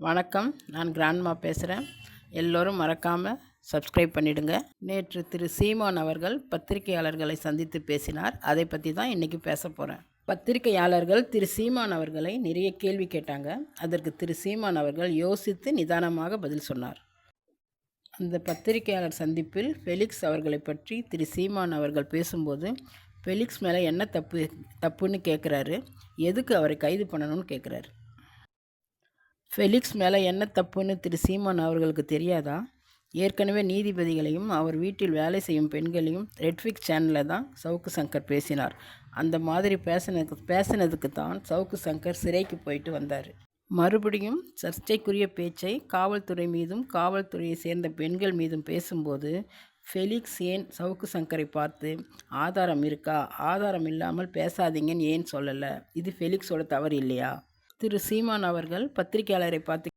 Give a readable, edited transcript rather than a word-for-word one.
வணக்கம். நான் கிராண்ட்மா பேசுகிறேன். எல்லோரும் மறக்காமல் சப்ஸ்கிரைப் பண்ணிடுங்க. நேற்று திரு சீமான் அவர்கள் பத்திரிகையாளர்களை சந்தித்து பேசினார். அதை பற்றி தான் இன்றைக்கி பேச போகிறேன். பத்திரிகையாளர்கள் திரு சீமான் அவர்களை நிறைய கேள்வி கேட்டாங்க. அதற்கு திரு சீமான் அவர்கள் யோசித்து நிதானமாக பதில் சொன்னார். அந்த பத்திரிகையாளர் சந்திப்பில் ஃபெலிக்ஸ் அவர்களை பற்றி திரு சீமான் அவர்கள் பேசும்போது, ஃபெலிக்ஸ் மேலே என்ன தப்புன்னு கேட்குறாரு, எதுக்கு அவரை கைது பண்ணணும்னு கேட்குறாரு. ஃபெலிக்ஸ் மேலே என்ன தப்புன்னு திரு சீமான் அவர்களுக்கு தெரியாதா? ஏற்கனவே நீதிபதிகளையும் அவர் வீட்டில் வேலை செய்யும் பெண்களையும் ரெட்ஃபிக்ஸ் சேனலில் தான் சவுக்கு சங்கர் பேசினார். அந்த மாதிரி பேசினதுக்கு தான் சவுக்கு சங்கர் சிறைக்கு போயிட்டு வந்தார். மறுபடியும் சர்ச்சைக்குரிய பேச்சை காவல்துறை மீதும் காவல்துறையை சேர்ந்த பெண்கள் மீதும் பேசும்போது ஃபெலிக்ஸ் ஏன் சவுக்கு சங்கரை பார்த்து ஆதாரம் இருக்கா, ஆதாரம் இல்லாமல் பேசாதீங்கன்னு ஏன் சொல்லலை? இது ஃபெலிக்ஸோட தவறு இல்லையா? திரு சீமான் அவர்கள் பத்திரிகையாளரை பார்த்து